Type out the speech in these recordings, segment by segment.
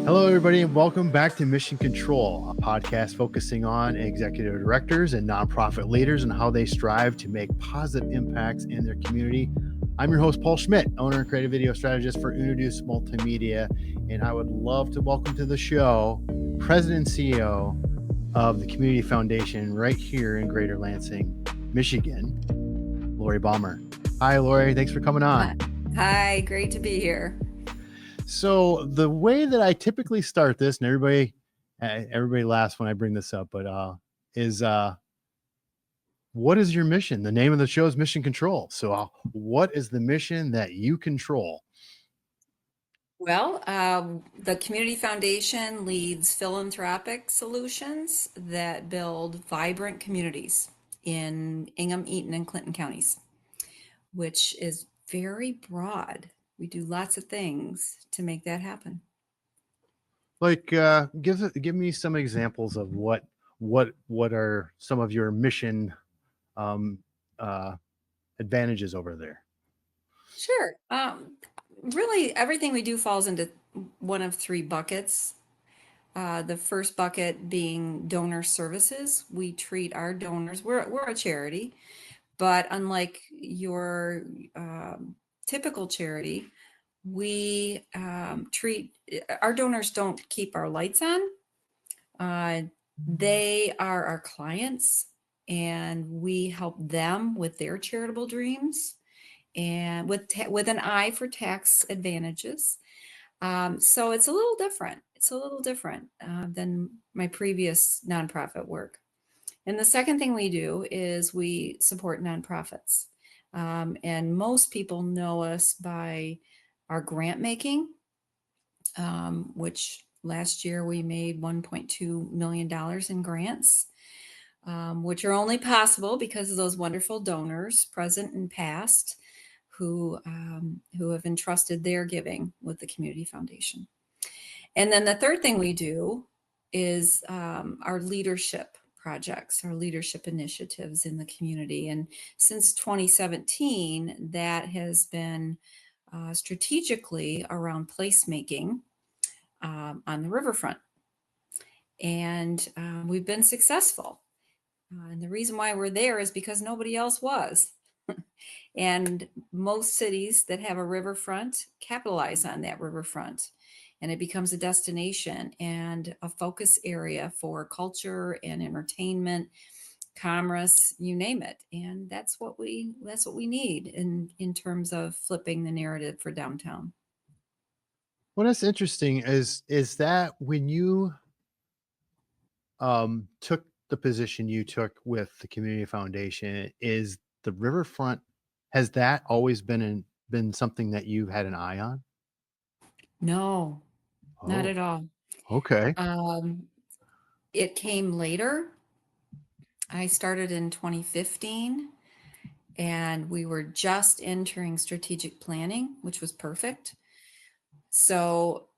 Hello, everybody, and welcome back to Mission Control, a podcast focusing on executive directors and nonprofit leaders and how they strive to make positive impacts in their community. I'm your host, Paul Schmidt, owner and creative video strategist for UnoDeuce Multimedia, and I would love to welcome to the show President and CEO of the Community Foundation right here in Greater Lansing, Michigan, Laurie Baumer. Hi, Laurie. Thanks for coming on. Hi, great to be here. So the way that I typically start this, and everybody laughs when I bring this up, but is what is your mission? The name of the show is Mission Control. So what is the mission that you control? Well, the Community Foundation leads philanthropic solutions that build vibrant communities in Ingham, Eaton, and Clinton counties, which is very broad. We do lots of things to make that happen. Like, give me some examples of what are some of your mission advantages over there? Sure. Really, everything we do falls into one of three buckets. The first bucket being donor services. We treat our donors, we're a charity, but unlike your typical charity, we treat our donors don't keep our lights on. They are our clients, and we help them with their charitable dreams and with an eye for tax advantages. So it's a little different. It's a little different than my previous nonprofit work. And the second thing we do is we support nonprofits. And most people know us by our grant making, which last year we made $1.2 million in grants, which are only possible because of those wonderful donors, present and past, who have entrusted their giving with the Community Foundation. And then the third thing we do is our leadership projects, our leadership initiatives in the community. And since 2017, that has been strategically around placemaking on the riverfront. And we've been successful. And the reason why we're there is because nobody else was. And most cities that have a riverfront capitalize on that riverfront, and it becomes a destination and a focus area for culture and entertainment, commerce, you name it. And that's what we need in terms of flipping the narrative for downtown. Well, that's interesting. Is that when you took the position you took with the Community Foundation, is the riverfront, has that always been something that you've had an eye on? No, not at all. Okay. It came later. I started in 2015, and we were just entering strategic planning, which was perfect. So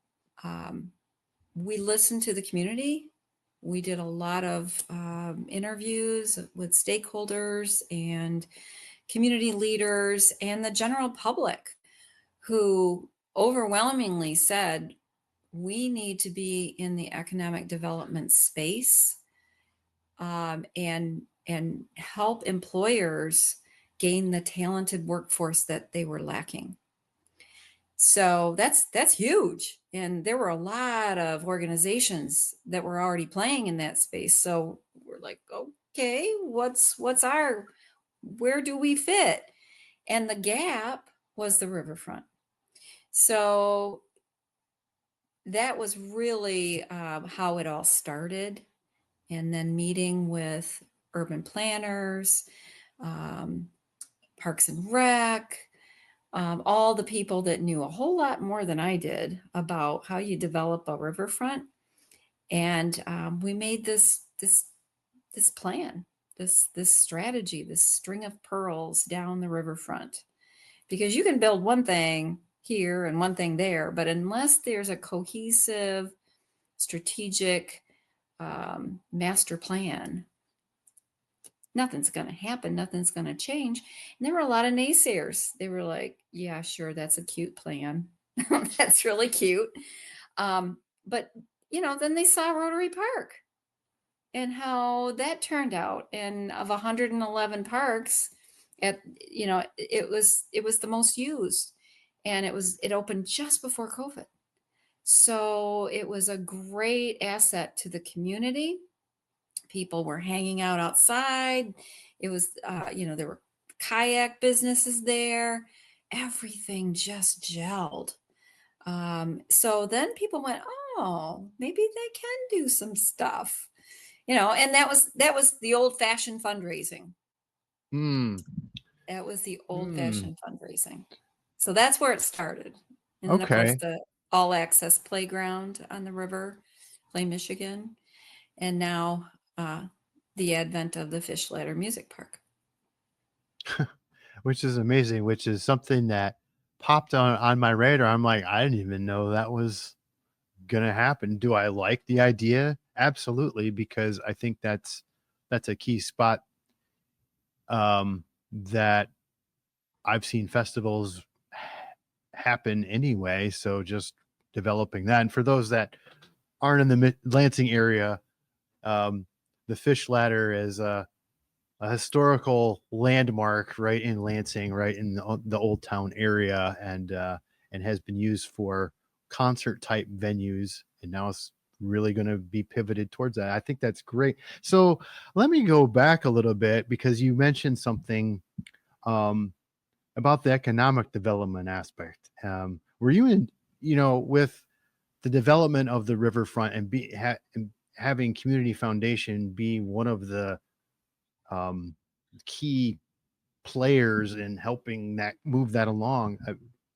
we listened to the community. We did a lot of interviews with stakeholders and community leaders and the general public, who overwhelmingly said, we need to be in the economic development space and help employers gain the talented workforce that they were lacking. So that's huge. And there were a lot of organizations that were already playing in that space. So we're like, okay, where do we fit? And the gap was the riverfront. So that was really how it all started. And then meeting with urban planners, Parks and Rec, all the people that knew a whole lot more than I did about how you develop a riverfront. And we made this plan, this strategy, this string of pearls down the riverfront. Because you can build one thing here and one thing there, but unless there's a cohesive, strategic master plan, nothing's going to happen. Nothing's going to change. And there were a lot of naysayers. They were like, yeah, sure, that's a cute plan. That's really cute. but then they saw Rotary Park and how that turned out. And of 111 parks, it was the most used, and it opened just before COVID. So it was a great asset to the community. People were hanging out outside. It was, there were kayak businesses there. Everything just gelled. So then people went, oh, maybe they can do some stuff, and that was the old fashioned fundraising. Hmm. That was the old Hmm. fashioned fundraising. So that's where it started. And then of course Okay. the all access playground on the river, Play Michigan, and now the advent of the Fish Ladder Music Park. Which is amazing, which is something that popped on my radar. I'm like, I didn't even know that was gonna happen. Do I like the idea? Absolutely, because I think that's a key spot that I've seen festivals happen anyway. So just developing that. And for those that aren't in the Lansing area, um, the Fish Ladder is a historical landmark right in Lansing, right in the Old Town area, and has been used for concert type venues, and now it's really going to be pivoted towards that. I think that's great. So let me go back a little bit because you mentioned something um, about the economic development aspect. Were you in, with the development of the riverfront and having community foundation be one of the um, key players in helping that move that along?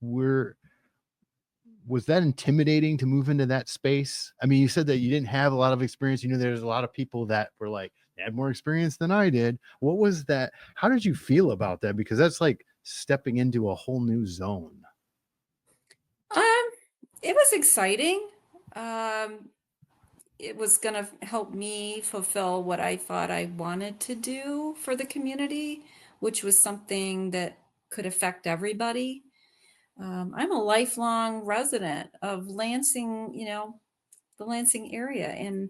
Were Was that intimidating to move into that space? I mean, you said that you didn't have a lot of experience. You know, there's a lot of people that were like, they had more experience than I did. What was that? How did you feel about that? Because that's like stepping into a whole new zone. Um, it was exciting. Um, it was going to help me fulfill what I thought I wanted to do for the community, which was something that could affect everybody. I'm a lifelong resident of Lansing, the Lansing area, and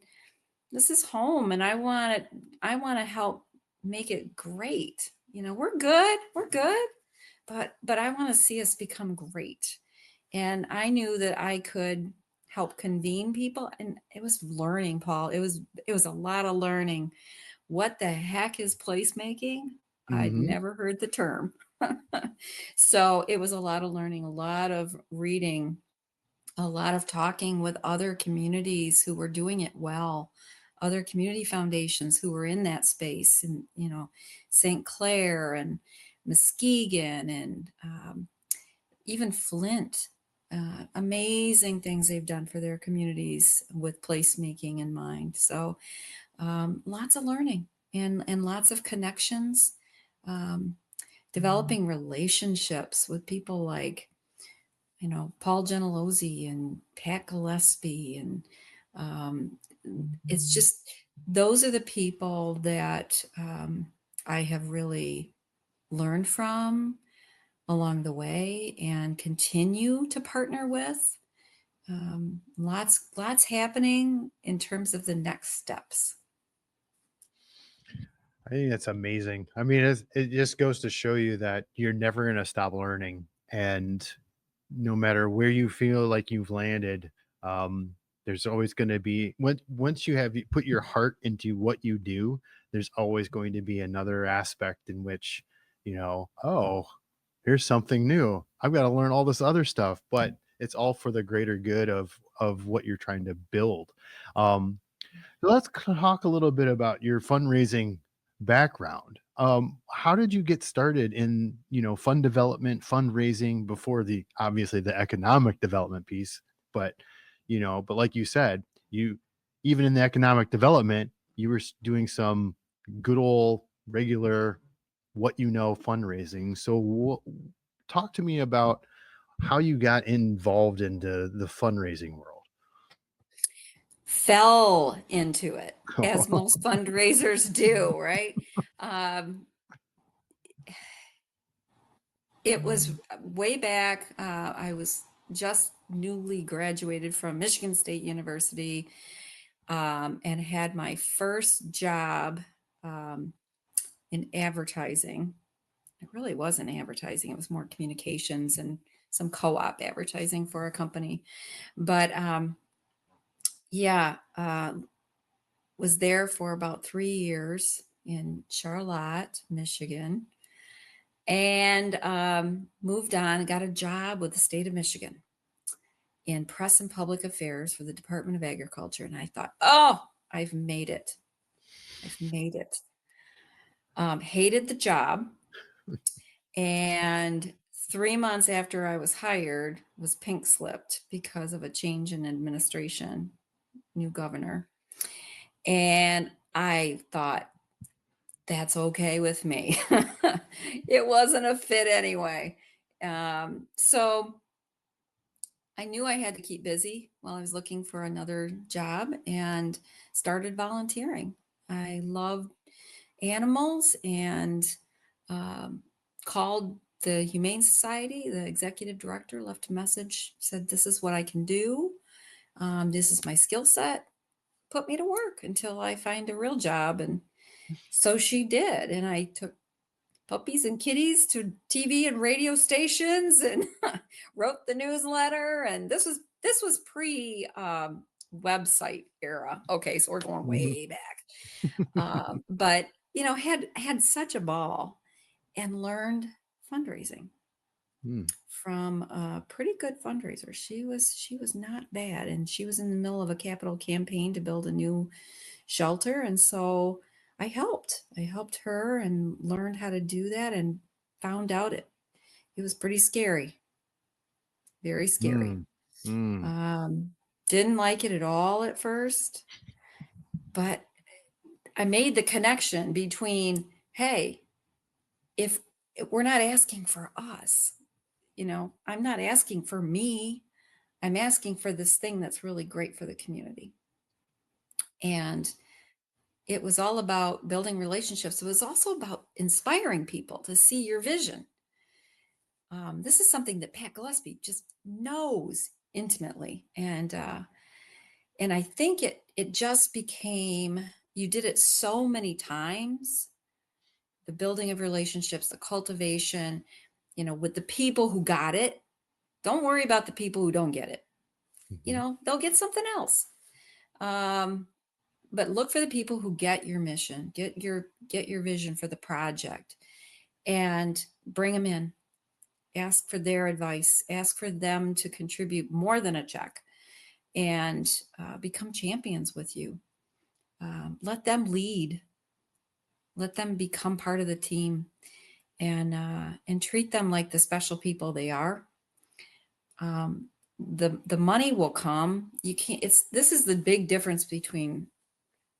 this is home, and I want to help make it great. We're good, but I want to see us become great. And I knew that I could help convene people, and it was learning, Paul. It was a lot of learning. What the heck is placemaking? I'd Mm-hmm. never heard the term. So it was a lot of learning, a lot of reading, a lot of talking with other communities who were doing it well, other community foundations who were in that space, and St. Clair and Muskegon and even Flint. Amazing things they've done for their communities with placemaking in mind. So lots of learning and lots of connections, um, developing relationships with people like Paul Gentilozzi and Pat Gillespie, and um, it's just those are the people that I have really learned from along the way and continue to partner with. Lots happening in terms of the next steps. I think that's amazing. I mean, it just goes to show you that you're never going to stop learning. And no matter where you feel like you've landed, um, there's always going to be, once you have put your heart into what you do, there's always going to be another aspect in which, oh, here's something new. I've got to learn all this other stuff, but it's all for the greater good of what you're trying to build. Um, so let's talk a little bit about your fundraising background. How did you get started in, fund development, fundraising before obviously the economic development piece, but, but like you said, even in the economic development, you were doing some good old regular, fundraising. So talk to me about how you got involved into the fundraising world. Fell into it, as most fundraisers do, right? Um, it was way back. I was just newly graduated from Michigan State University, and had my first job in advertising. It really wasn't advertising. It was more communications and some co-op advertising for a company. But was there for about 3 years in Charlotte, Michigan, and moved on and got a job with the state of Michigan in press and public affairs for the Department of Agriculture. And I thought, oh, I've made it. I've made it. Hated the job. And 3 months after I was hired, was pink slipped because of a change in administration, new governor. And I thought, that's okay with me. It wasn't a fit anyway. So I knew I had to keep busy while I was looking for another job and started volunteering. I loved animals and called the Humane Society. The executive director left a message, said, this is what I can do. This is my skill set. Put me to work until I find a real job. And so she did. And I took puppies and kitties to TV and radio stations and wrote the newsletter. And this was pre website era. Okay, so we're going way back. But had such a ball and learned fundraising from a pretty good fundraiser. She was not bad, and she was in the middle of a capital campaign to build a new shelter, and so I helped her and learned how to do that, and found out it was pretty scary, very scary. Didn't like it at all at first, but I made the connection between, hey, if we're not asking for us, I'm not asking for me, I'm asking for this thing that's really great for the community. And it was all about building relationships. It was also about inspiring people to see your vision. This is something that Pat Gillespie just knows intimately. And I think it just became, you did it so many times, the building of relationships, the cultivation, with the people who got it. Don't worry about the people who don't get it. They'll get something else. But look for the people who get your mission, get your vision for the project, and bring them in. Ask for their advice. Ask for them to contribute more than a check, and become champions with you. Let them lead. Let them become part of the team, and treat them like the special people they are. The money will come. You can't. This is the big difference between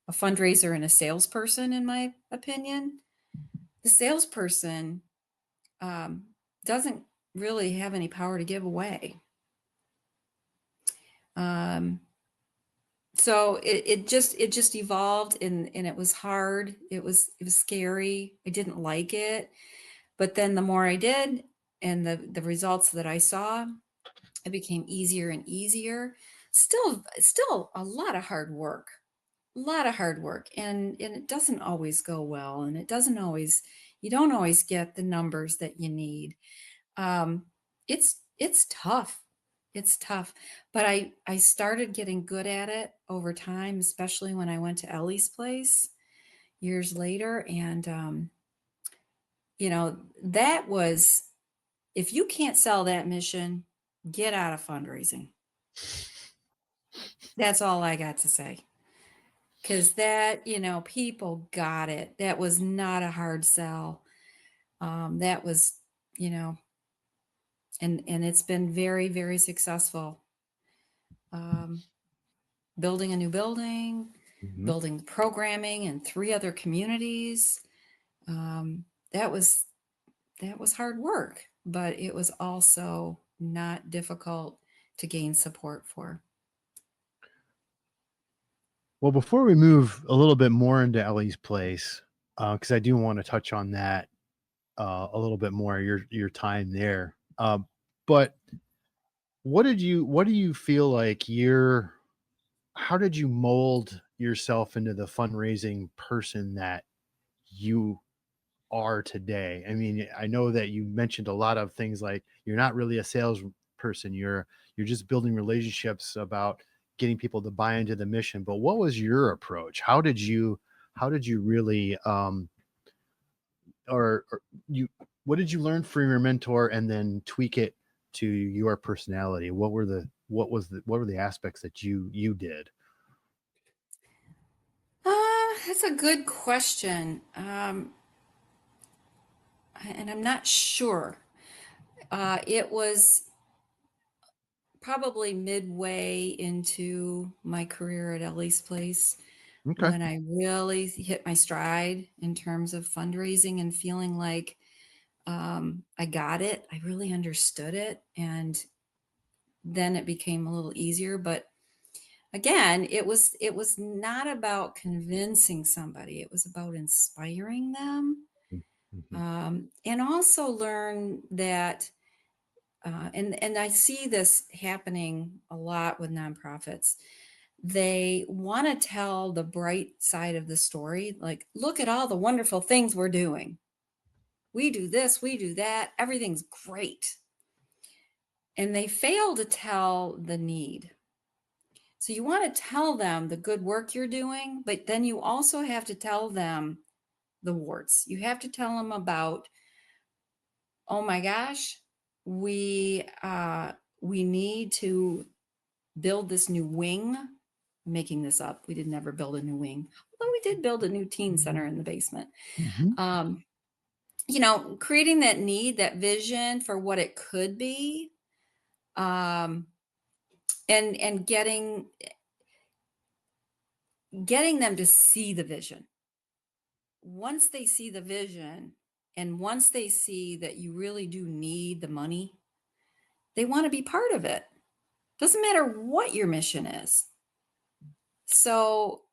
a fundraiser and a salesperson, in my opinion. The salesperson doesn't really have any power to give away. So it just evolved, and it was hard. It was scary. I didn't like it, but then the more I did, and the results that I saw, it became easier and easier. Still a lot of hard work. And it doesn't always go well, and you don't always get the numbers that you need. It's tough. But I started getting good at it over time, especially when I went to Ellie's place years later. And that was, if you can't sell that mission, get out of fundraising. That's all I got to say. Because that, people got it. That was not a hard sell. That was, and it's been very, very successful. Building a new building, building the programming in 3 other communities. That was hard work, but it was also not difficult to gain support for. Well, before we move a little bit more into Ellie's place, because I do want to touch on that a little bit more, your time there. But what do you feel like how did you mold yourself into the fundraising person that you are today? I mean, I know that you mentioned a lot of things like you're not really a sales person. You're just building relationships about getting people to buy into the mission. But what was your approach? How did you really or you what did you learn from your mentor and then tweak it to your personality? What were the aspects that you did? That's a good question. And I'm not sure. It was probably midway into my career at Ellie's Place Okay. when I really hit my stride in terms of fundraising and feeling like I got it. I really understood it. And then it became a little easier. But again, it was not about convincing somebody. It was about inspiring them. Mhm. And also learn that and I see this happening a lot with nonprofits. They want to tell the bright side of the story, like, look at all the wonderful things we're doing. We do this, we do that, everything's great. And they fail to tell the need. So you want to tell them the good work you're doing, but then you also have to tell them the warts. You have to tell them about, oh my gosh, we need to build this new wing. I'm making this up. We did never build a new wing, although we did build a new teen center in the basement. Mhm. Um, creating that need, that vision for what it could be, um, and getting them to see the vision. Once they see the vision, and once they see that you really do need the money, they want to be part of it. Doesn't matter what your mission is. So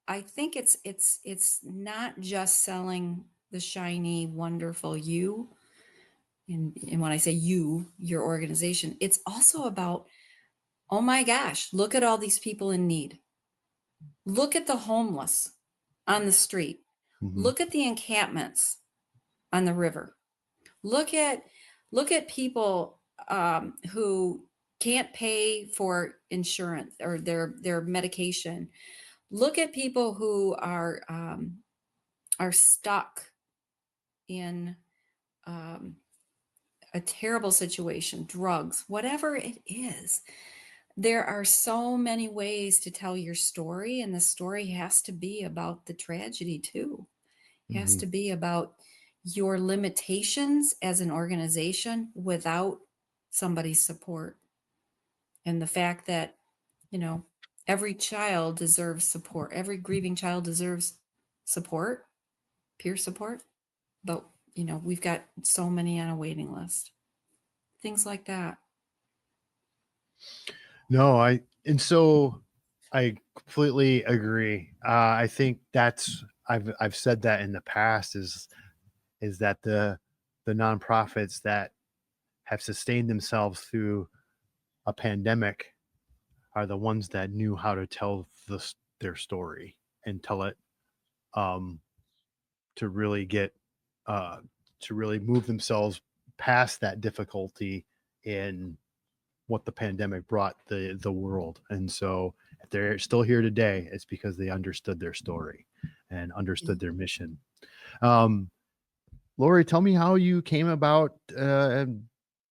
I think it's not just selling the shiny, wonderful you. And when I say you, your organization, it's also about, oh my gosh, look at all these people in need. Look at the homeless on the street. Mhm. Look at the encampments on the river. Look at people who can't pay for insurance or their medication. Look at people who are stuck in um, a terrible situation, drugs, whatever it is. There are so many ways to tell your story, and the story has to be about the tragedy too. It has Mhm. to be about your limitations as an organization without somebody's support. And the fact that, you know, every child deserves support, every grieving child deserves support, peer support. But, we've got so many on a waiting list, things like that. No, I completely agree. I think I've said that in the past is that the nonprofits that have sustained themselves through a pandemic are the ones that knew how to tell their story and tell it um, to really get uh, to really move themselves past that difficulty in what the pandemic brought the world. And so if they're still here today, it's because they understood their story and understood their mission. Um, Laurie, tell me how you came about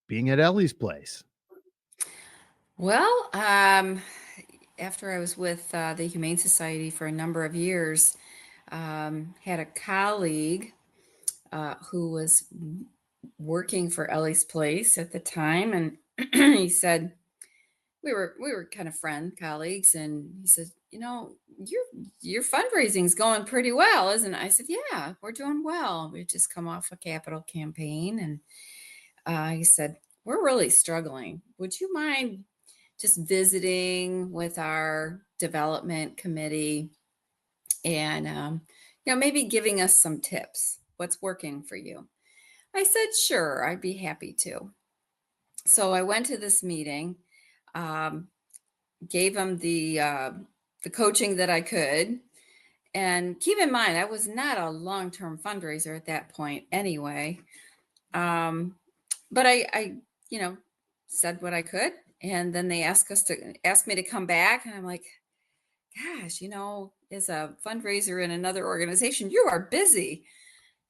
being at Ellie's place. Well, after I was with the Humane Society for a number of years, had a colleague who was working for Ellie's Place at the time, and he said we were kind of friend colleagues, and he said, your fundraising's going pretty well, isn't it? I said, yeah, we're doing well. We've just come off a capital campaign, and he said, we're really struggling. Would you mind just visiting with our development committee and maybe giving us some tips? What's working for you? I said, sure, I'd be happy to. So I went to this meeting, um, gave them the coaching that I could. And keep in mind, I was not a long-term fundraiser at that point anyway. Um, but I, you know, said what I could. And then they ask me to come back. And I'm like, gosh, as a fundraiser in another organization, you are busy.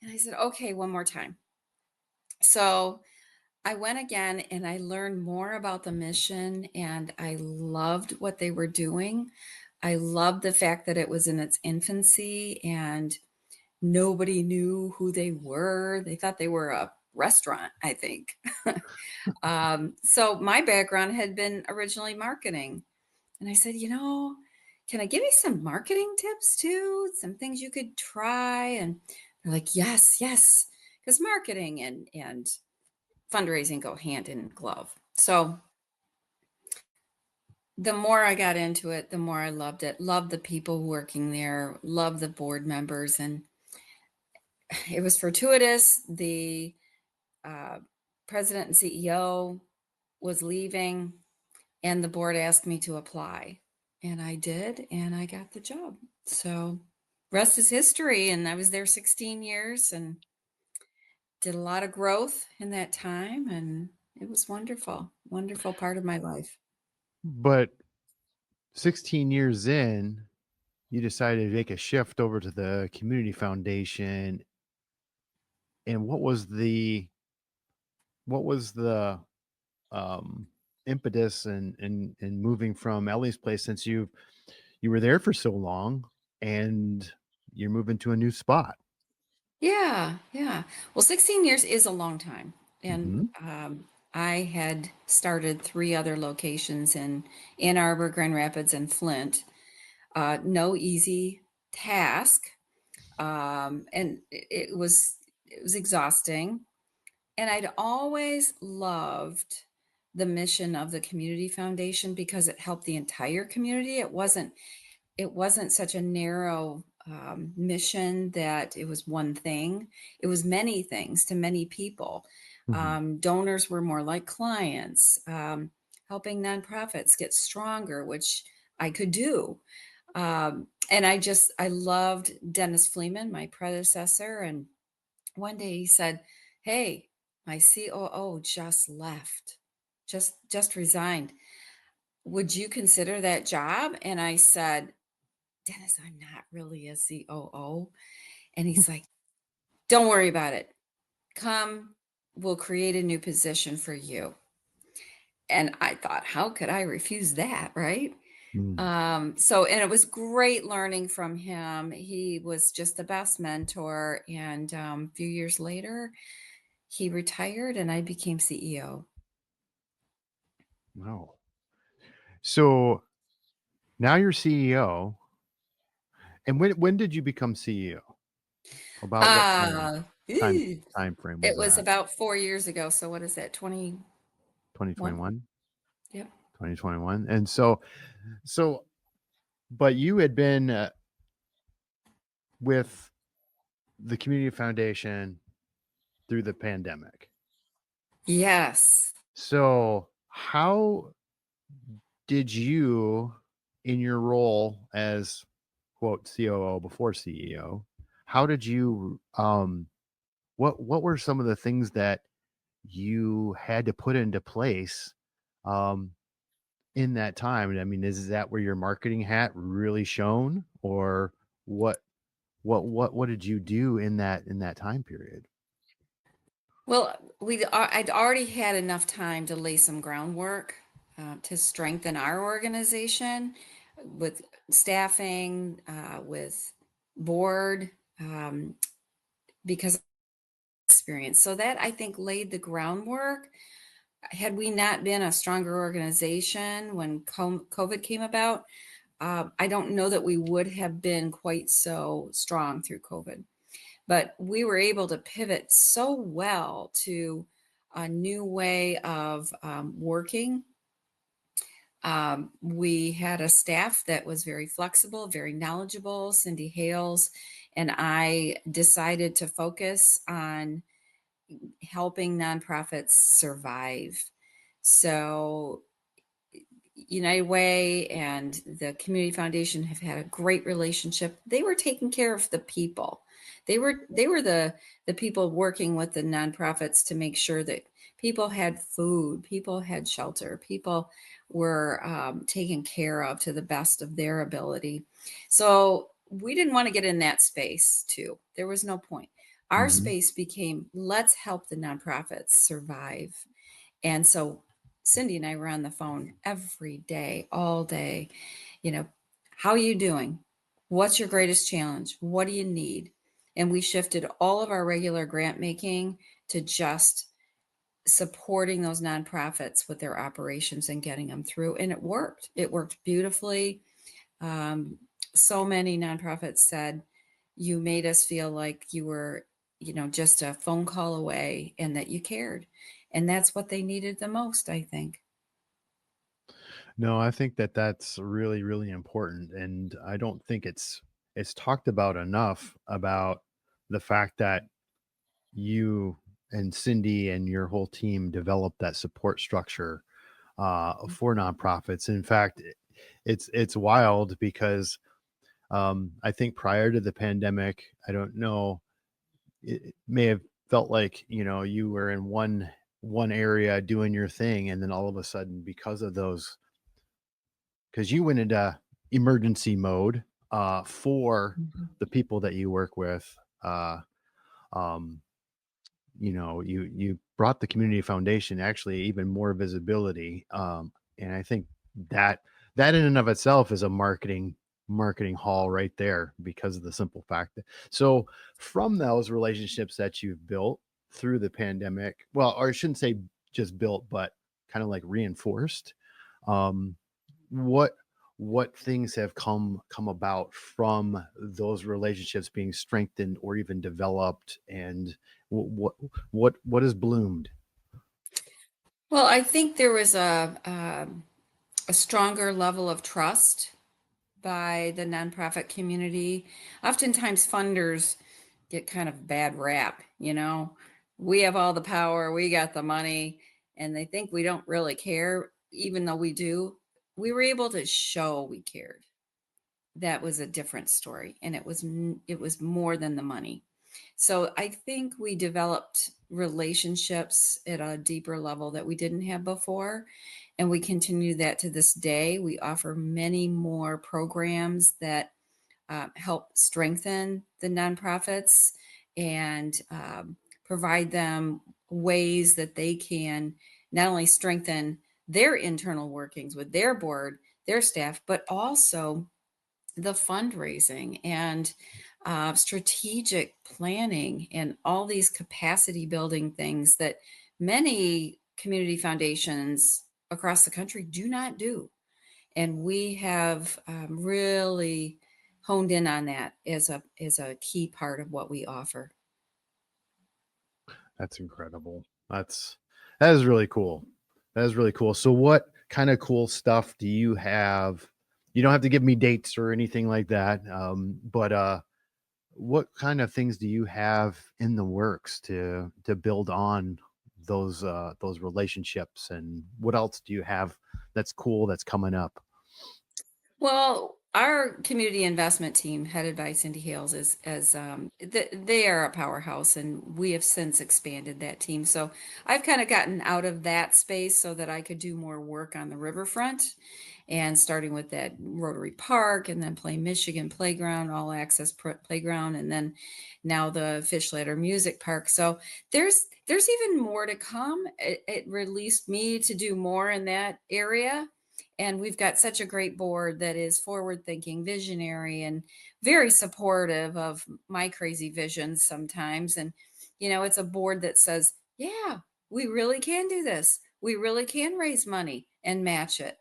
And I said, okay, one more time. So I went again and I learned more about the mission and I loved what they were doing. I loved the fact that it was in its infancy and nobody knew who they were. They thought they were a restaurant, I think. So my background had been originally marketing. And I said, can I give you some marketing tips too? Some things you could try? And they're like, yes, yes. Because marketing and fundraising go hand in glove. So the more I got into it, the more I loved it. Loved the people working there, loved the board members. And it was fortuitous. The uh, president and CEO was leaving, and the board asked me to apply. And I did, and I got the job. So rest is history. And I was there 16 years and did a lot of growth in that time. And it was wonderful, wonderful part of my life. But 16 years in, you decided to make a shift over to the community foundation. And what was the um impetus and moving from Ellie's place, since you were there for so long and you're moving to a new spot? Yeah, yeah. Well, 16 years is a long time. And Hmm. I had started 3 other locations in Ann Arbor, Grand Rapids, and Flint. No easy task. And it was exhausting. And I'd always loved the mission of the community foundation because it helped the entire community. It wasn't such a narrow mission that it was one thing. It was many things to many people. Hmm. Donors were more like clients, helping nonprofits get stronger, which I could do. And I loved Dennis Fleeman, my predecessor. And one day he said, "Hey, my COO just left, just resigned. Would you consider that job?" And I said, "Dennis, I'm not really a COO." And he's like, "Don't worry about it. Come, we'll create a new position for you." And I thought, how could I refuse that, right? Mm. And it was great learning from him. He was just the best mentor. And a few years later, he retired and I became CEO. Wow. So now you're CEO. And when did you become CEO? About what time Ew. time frame was It was that? about 4 years ago. So what is that? 21? 2021? Yep. 2021. And so but you had been with the community foundation through the pandemic. Yes. So how did you, in your role as quote COO before CEO, how did you what were some of the things that you had to put into place um in that time? I mean, is that where your marketing hat really shone, or what what did you do in that time period? Well, I'd already had enough time to lay some groundwork to strengthen our organization with staffing, with board, because of experience. So that I think laid the groundwork. Had we not been a stronger organization when COVID came about, I don't know that we would have been quite so strong through COVID. But we were able to pivot so well to a new way of working. We had a staff that was very flexible, very knowledgeable. Cindy Hales and I decided to focus on helping nonprofits survive. So United Way and the Community Foundation have had a great relationship. They were taking care of the people. They were the people working with the nonprofits to make sure that people had food, people had shelter, people were taken care of to the best of their ability. So we didn't want to get in that space too. There was no point. Our Mm-hmm. space became, let's help the nonprofits survive. And so Cindy and I were on the phone every day, all day. How are you doing? What's your greatest challenge? What do you need? And we shifted all of our regular grant making to just supporting those nonprofits with their operations and getting them through. And it worked. It worked beautifully. So many nonprofits said, you made us feel like you were, just a phone call away and that you cared. And that's what they needed the most, I think. No, I think that that's really, really important, and I don't think it's talked about enough about the fact that you and Cindy and your whole team developed that support structure for nonprofits. In fact, it's wild because I think prior to the pandemic, I don't know, it may have felt like you were in one area doing your thing, and then all of a sudden, because you went into emergency mode for Mhm. the people that you work with. Uh, um, you brought the community foundation actually even more visibility, and I think that that in and of itself is a marketing haul right there because of the simple fact that so from those relationships that you've built through the pandemic, well, or I shouldn't say just built, but kind of like reinforced, um, what what things have come about from those relationships being strengthened or even developed, and what what has bloomed? Well, I think there was a stronger level of trust by the nonprofit community. Oftentimes, funders get kind of bad rap. We have all the power, we got the money, and they think we don't really care, even though we do. We were able to show we cared. That was a different story, and it was more than the money. So I think we developed relationships at a deeper level that we didn't have before, and we continue that to this day. We offer many more programs that help strengthen the nonprofits and provide them ways that they can not only strengthen their internal workings with their board, their staff, but also the fundraising and strategic planning and all these capacity building things that many community foundations across the country do not do. And we have really honed in on that as a key part of what we offer. That's incredible. That is really cool. That is really cool. So what kind of cool stuff do you have? You don't have to give me dates or anything like that, but what kind of things do you have in the works to build on those relationships, and what else do you have that's cool that's coming up? Well, our community investment team, headed by Cindy Hales, they are a powerhouse, and we have since expanded that team. So I've kind of gotten out of that space so that I could do more work on the riverfront, and starting with that Rotary Park, and then Play Michigan Playground, all access playground, and then now the Fish Ladder Music Park. So there's even more to come. It released me to do more in that area, and we've got such a great board that is forward thinking, visionary, and very supportive of my crazy visions sometimes. And it's a board that says, yeah, we really can do this, we really can raise money and match it.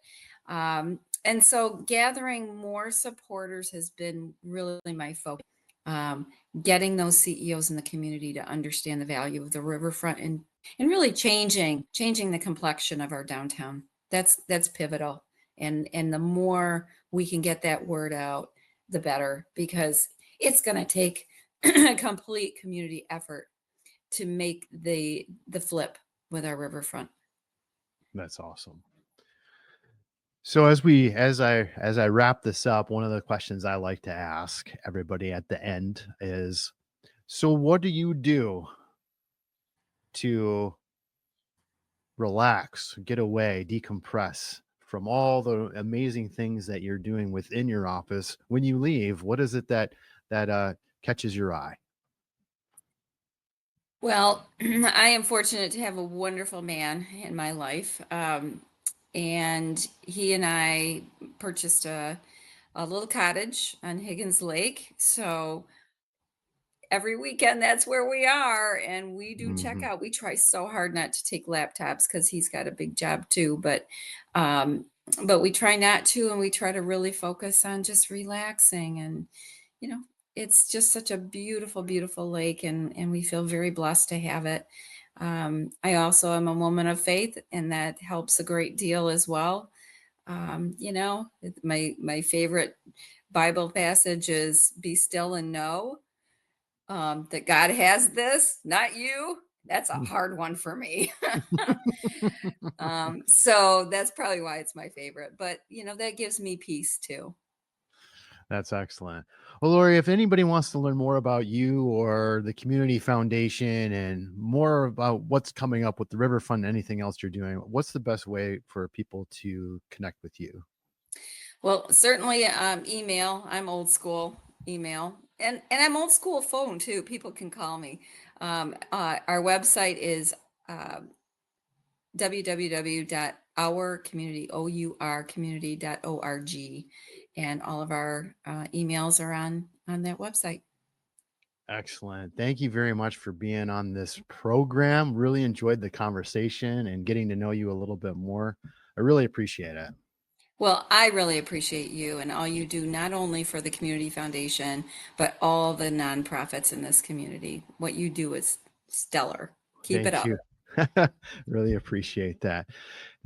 And so gathering more supporters has been really my focus. um, Getting those CEOs in the community to understand the value of the riverfront, and really changing the complexion of our downtown. That's pivotal. And the more we can get that word out, the better, because it's going to take a complete community effort to make the flip with our riverfront. That's awesome. So as I wrap this up, one of the questions I like to ask everybody at the end is, so what do you do to relax, get away, decompress from all the amazing things that you're doing within your office? When you leave, what is it that catches your eye? Well, I am fortunate to have a wonderful man in my life. And he and I purchased a little cottage on Higgins Lake. So every weekend, that's where we are. And we do check Mhm. out. We try so hard not to take laptops because he's got a big job too. Um, but we try not to, and we try to really focus on just relaxing. And, you know, it's just such a beautiful, beautiful lake, and we feel very blessed to have it. I also am a woman of faith, and that helps a great deal as well. My favorite Bible passage is "Be still and know that God has this, not you." That's a hard one for me. So that's probably why it's my favorite. But that gives me peace too. That's excellent. Well, Lori, if anybody wants to learn more about you or the Community Foundation and more about what's coming up with the Riverfront and anything else you're doing, what's the best way for people to connect with you? Well, certainly email. I'm old school email, and I'm old school phone too. People can call me. Our website is uh, www.ourcommunity.org, and all of our emails are on that website. Excellent. Thank you very much for being on this program. Really enjoyed the conversation and getting to know you a little bit more. I really appreciate it. Well, I really appreciate you and all you do, not only for the Community Foundation, but all the nonprofits in this community. What you do is stellar. Keep it Thank up. you. Really appreciate that.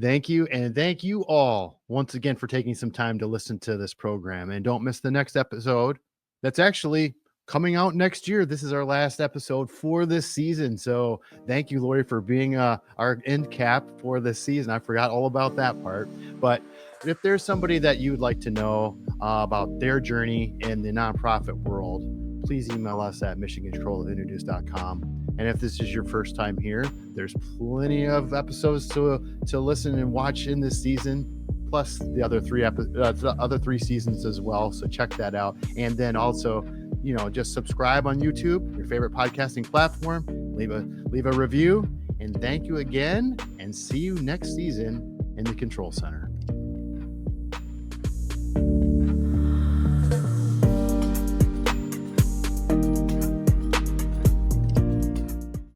Thank you. And thank you all once again for taking some time to listen to this program. And don't miss the next episode. That's actually coming out next year. This is our last episode for this season. So thank you, Lori, for being our end cap for this season. I forgot all about that part. But if there's somebody that you would like to know about their journey in the nonprofit world, please email us at missioncontrol@UnoDeuce.com. And if this is your first time here, there's plenty of episodes to listen and watch in this season, plus the other three seasons as well. So check that out. And then also, just subscribe on YouTube, your favorite podcasting platform. Leave a review. And thank you again. And see you next season in the Control Center.